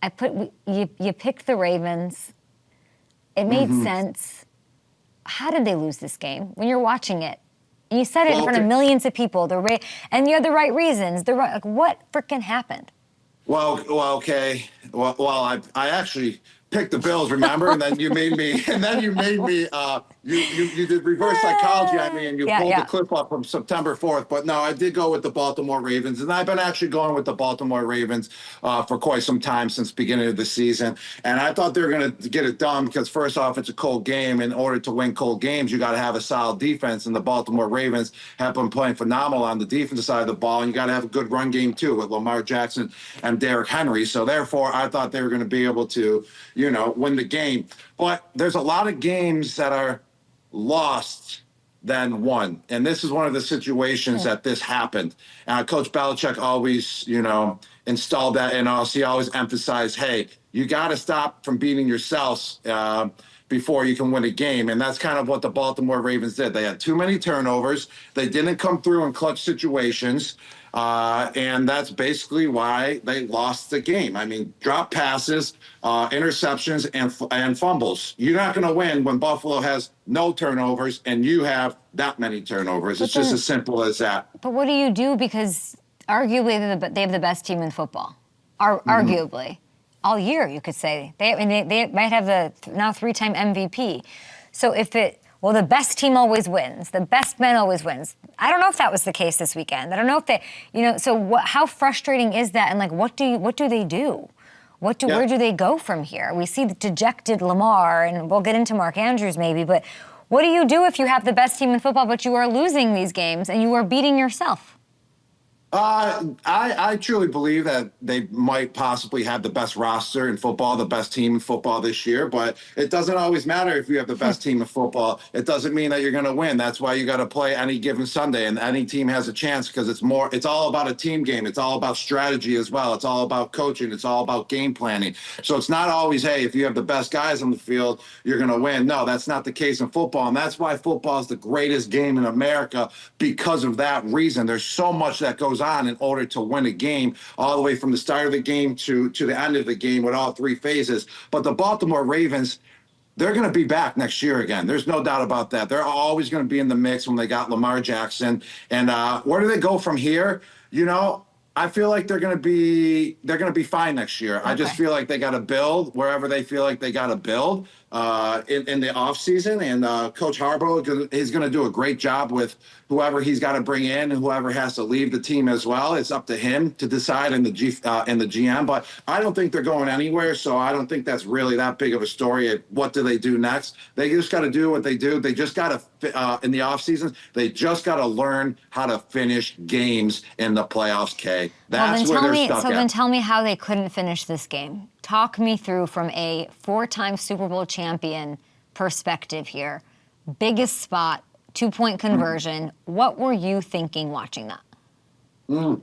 You picked the Ravens. It made sense. How did they lose this game when you're watching it? And you said it in front of millions of people. And you had the right reasons. What freaking happened? Okay. I actually picked the Bills, remember? And then you made me. You did reverse psychology on me, and you pulled the clip up from September 4th. But no, I did go with the Baltimore Ravens, and I've been actually going with the Baltimore Ravens for quite some time since the beginning of the season. And I thought they were going to get it done because first off, it's a cold game. In order to win cold games, you got to have a solid defense, and the Baltimore Ravens have been playing phenomenal on the defensive side of the ball, and you got to have a good run game too with Lamar Jackson and Derrick Henry. So therefore, I thought they were going to be able to, win the game. But there's a lot of games that are lost than won. And this is one of the situations that this happened. Coach Belichick always, installed that in us. He always emphasized, hey, you got to stop from beating yourselves before you can win a game. And that's kind of what the Baltimore Ravens did. They had too many turnovers. They didn't come through in clutch situations. And that's basically why they lost the game. I mean, drop passes, interceptions, and fumbles. You're not going to win when Buffalo has no turnovers and you have that many turnovers. It's just as simple as that. But what do you do? Because arguably they have the best team in football. Arguably. All year, you could say. They might have the now 3-time MVP. So the best team always wins. The best man always wins. I don't know if that was the case this weekend. I don't know if they, so how frustrating is that? And what do they do? Where do they go from here? We see the dejected Lamar, and we'll get into Mark Andrews maybe, but what do you do if you have the best team in football, but you are losing these games and you are beating yourself? I truly believe that they might possibly have the best roster in football, the best team in football this year, but it doesn't always matter if you have the best team in football. It doesn't mean that you're going to win. That's why you got to play any given Sunday, and any team has a chance because it's all about a team game. It's all about strategy as well. It's all about coaching. It's all about game planning. So it's not always, hey, if you have the best guys on the field, you're going to win. No, that's not the case in football, and that's why football is the greatest game in America because of that reason. There's so much that goes on in order to win a game, all the way from the start of the game to the end of the game with all three phases. But the Baltimore Ravens, they're going to be back next year again. There's no doubt about that. They're always going to be in the mix when they got Lamar Jackson. And where do they go from here? I feel like they're going to be fine next year. Okay. I just feel like they got to build wherever they feel like they got to build in the offseason. And Coach Harbaugh is going to do a great job with whoever he's got to bring in and whoever has to leave the team as well. It's up to him to decide in the GM. But I don't think they're going anywhere, so I don't think that's really that big of a story. What do they do next? They just got to do what they do. They just got to, in the offseason, they just got to learn how to finish games in the playoffs, Kay. That's where they're stuck at. Then tell me how they couldn't finish this game. Talk me through from a 4-time Super Bowl champion perspective here. Biggest spot, 2-point conversion. What were you thinking watching that?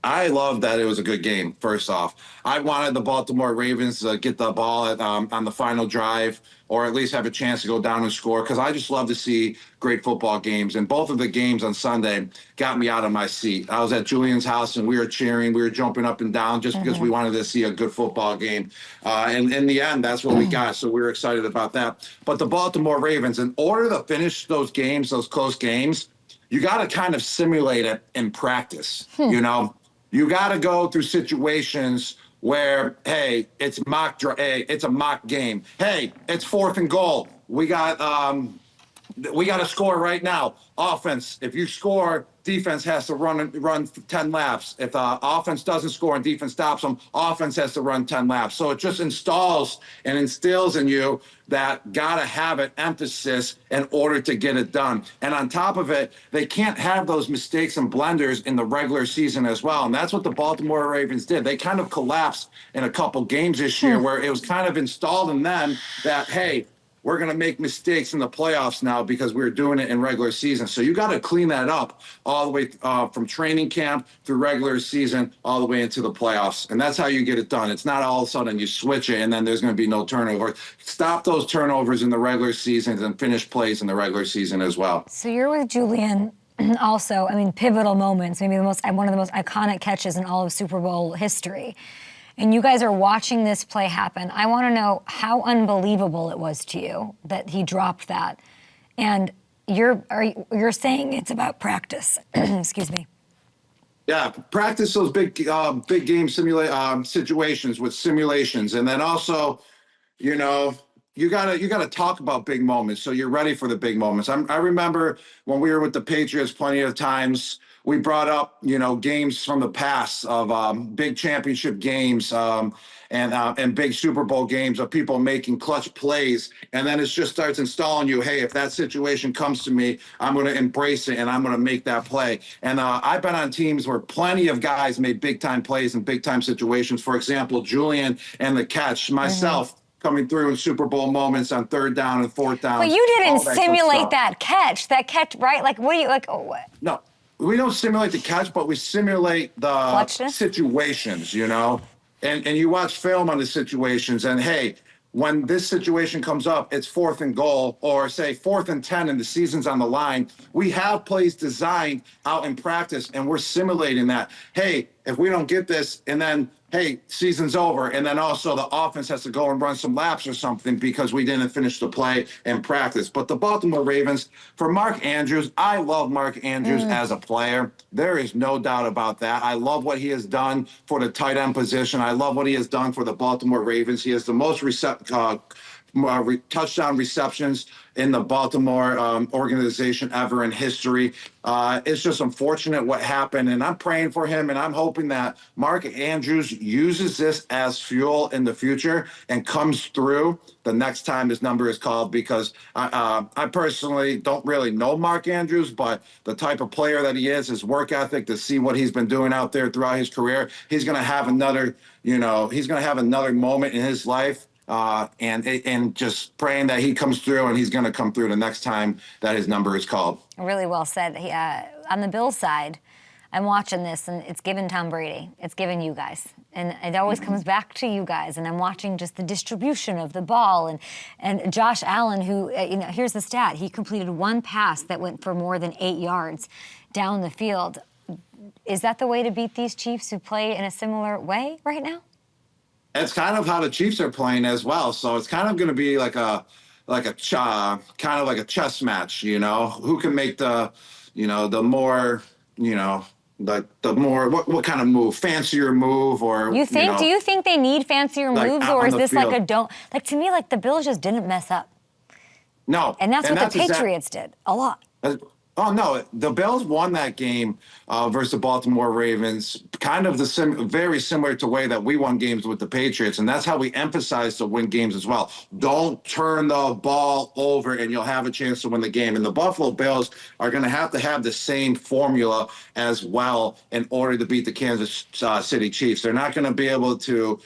I love that it was a good game, first off. I wanted the Baltimore Ravens to get the ball on the final drive, or at least have a chance to go down and score, because I just love to see great football games. And both of the games on Sunday got me out of my seat. I was at Julian's house, and we were cheering. We were jumping up and down just because we wanted to see a good football game. And in the end, that's what we got, so we were excited about that. But the Baltimore Ravens, in order to finish those games, those close games, you got to kind of simulate it in practice, You got to go through situations where, hey, it's a mock game. Hey, it's 4th and goal. We got to score right now. Offense, if you score, defense has to run 10 laps. If offense doesn't score and defense stops them, offense has to run 10 laps. So it just installs and instills in you that got to have an emphasis in order to get it done. And on top of it, they can't have those mistakes and blunders in the regular season as well. And that's what the Baltimore Ravens did. They kind of collapsed in a couple games this year where it was kind of installed in them that, hey, we're going to make mistakes in the playoffs now because we're doing it in regular season. So you got to clean that up all the way from training camp through regular season all the way into the playoffs. And that's how you get it done. It's not all of a sudden you switch it and then there's going to be no turnover. Stop those turnovers in the regular season and finish plays in the regular season as well. So you're with Julian also, pivotal moments, maybe one of the most iconic catches in all of Super Bowl history. and you guys are watching this play happen, I want to know how unbelievable it was to you that he dropped that. And you're saying it's about practice. Excuse me. Yeah, practice those big game situations with simulations, and then also, you know, you gotta talk about big moments so you're ready for the big moments. I remember when we were with the Patriots, plenty of times we brought up games from the past of big championship games and big Super Bowl games of people making clutch plays, and then it just starts installing you. Hey, if that situation comes to me, I'm going to embrace it and I'm going to make that play. And I've been on teams where plenty of guys made big time plays in big time situations. For example, Julian and the catch, myself. Coming through in Super Bowl moments on 3rd down and 4th down. But you didn't simulate that catch. That catch, right? Like, what do you like? Oh, what? No, we don't simulate the catch, but we simulate the Clutchness? situations. And you watch film on the situations, and hey, when this situation comes up, it's 4th and goal, or say 4th and 10, and the season's on the line. We have plays designed out in practice, and we're simulating that. Hey, if we don't get this, and then hey, season's over, and then also the offense has to go and run some laps or something because we didn't finish the play in practice. But the Baltimore Ravens, for Mark Andrews, I love Mark Andrews as a player. There is no doubt about that. I love what he has done for the tight end position. I love what he has done for the Baltimore Ravens. He has the most touchdown receptions in the Baltimore organization ever in history. It's just unfortunate what happened, and I'm praying for him, and I'm hoping that Mark Andrews uses this as fuel in the future and comes through the next time his number is called, because I personally don't really know Mark Andrews, but the type of player that he is, his work ethic, to see what he's been doing out there throughout his career, he's going to have another moment in his life. And just praying that he comes through, and he's going to come through the next time that his number is called. Really well said. On the Bills side, I'm watching this, and it's given Tom Brady. It's given you guys. And it always comes back to you guys. And I'm watching just the distribution of the ball. And Josh Allen, who, here's the stat. He completed one pass that went for more than 8 yards down the field. Is that the way to beat these Chiefs who play in a similar way right now? It's kind of how the Chiefs are playing as well. So it's kind of going to be like a chess match, who can make the more, what kind of move, fancier move, or you think? Do you think they need fancier moves, or is this like a don't? Like, to me, like the Bills just didn't mess up. No, and that's what the Patriots did a lot. Oh, no, the Bills won that game versus the Baltimore Ravens, kind of very similar to the way that we won games with the Patriots, and that's how we emphasize to win games as well. Don't turn the ball over, and you'll have a chance to win the game. And the Buffalo Bills are going to have the same formula as well in order to beat the Kansas City Chiefs. They're not going to be able to,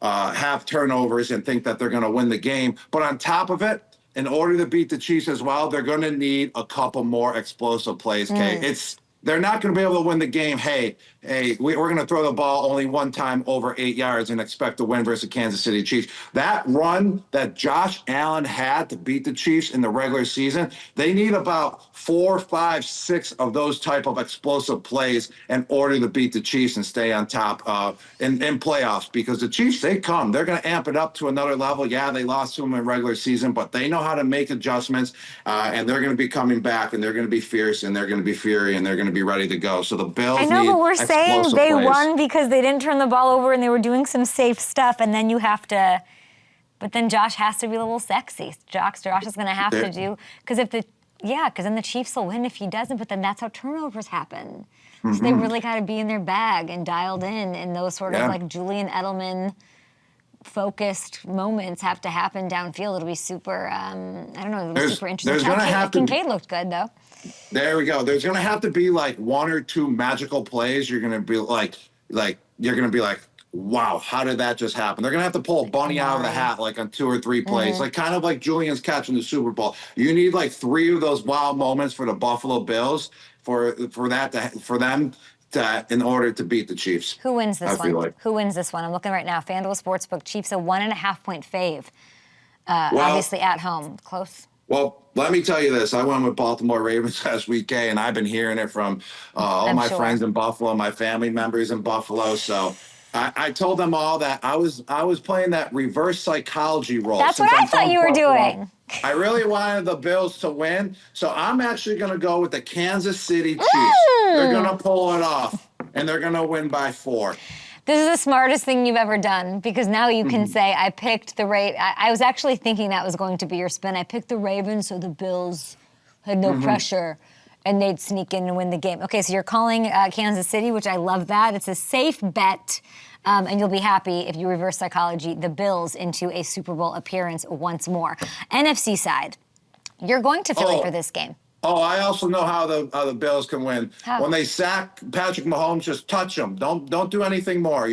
have turnovers and think that they're going to win the game. But on top of it, in order to beat the Chiefs as well, they're going to need a couple more explosive plays, Kay. They're not going to be able to win the game. Hey, we're going to throw the ball only one time over 8 yards and expect to win versus the Kansas City Chiefs. That run that Josh Allen had to beat the Chiefs in the regular season, they need about 4, 5, 6 of those type of explosive plays in order to beat the Chiefs and stay on top in playoffs. Because the Chiefs, they're going to amp it up to another level. Yeah, they lost to them in regular season, but they know how to make adjustments, and they're going to be coming back, and they're going to be fierce, and they're going to be fury, and they're going to be ready to go. So the Bills I know, but we're saying they plays. won because they didn't turn the ball over and they were doing some safe stuff, and then but then Josh has to be a little sexy. Josh is going to have to do, because then the Chiefs will win if he doesn't, but then that's how turnovers happen. So they really got to be in their bag and dialed in those sort of like Julian Edelman focused moments have to happen downfield. It'll be super, it'll be super interesting. Kincaid looked good, though. There we go. There's going to have to be like 1 or 2 magical plays. You're going to be like, wow, how did that just happen? They're going to have to pull a bunny out of the hat like on 2 or 3 plays, like kind of like Julian's catch in the Super Bowl. You need like 3 of those wow moments for the Buffalo Bills for them in order to beat the Chiefs. Who wins this one? Like. Who wins this one? I'm looking right now. FanDuel Sportsbook, Chiefs a 1.5-point fave. Obviously at home. Close. Well, let me tell you this. I went with Baltimore Ravens last week, Kay, and I've been hearing it from all my friends in Buffalo, my family members in Buffalo. So I told them all that I was playing that reverse psychology role. That's since what I I'm thought from you were Buffalo. doing. I really wanted the Bills to win, so I'm actually going to go with the Kansas City Chiefs. They're going to pull it off, and they're going to win by 4. This is the smartest thing you've ever done because now you can say, I picked the Ravens. I was actually thinking that was going to be your spin. I picked the Ravens so the Bills had no pressure and they'd sneak in and win the game. Okay, so you're calling Kansas City, which I love that. It's a safe bet, and you'll be happy if you reverse psychology the Bills into a Super Bowl appearance once more. NFC side, you're going to Philly for this game. Oh, I also know how the Bills can win. How? When they sack Patrick Mahomes, just touch him. Don't do anything more.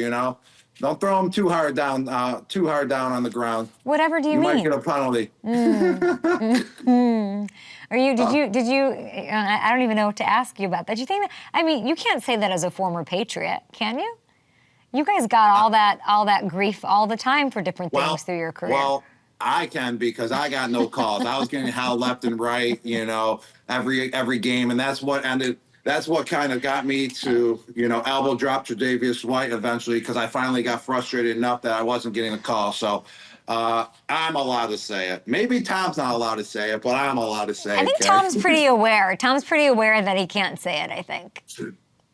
Don't throw him too hard down on the ground. Whatever do you You mean? might get a penalty. Did you, I don't even know what to ask you about that. Do you think that, I mean, you can't say that as a former Patriot, can you? You guys got all that grief all the time for different things through your career. Well, I can because I got no calls. I was getting held left and right, every game, and that's what kind of got me to, elbow drop Tre'Davious White eventually because I finally got frustrated enough that I wasn't getting a call. So I'm allowed to say it. Maybe Tom's not allowed to say it, but I'm allowed to say it. I think Carrie. Tom's pretty aware. Tom's pretty aware that he can't say it, I think.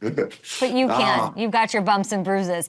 But you can. You've got your bumps and bruises.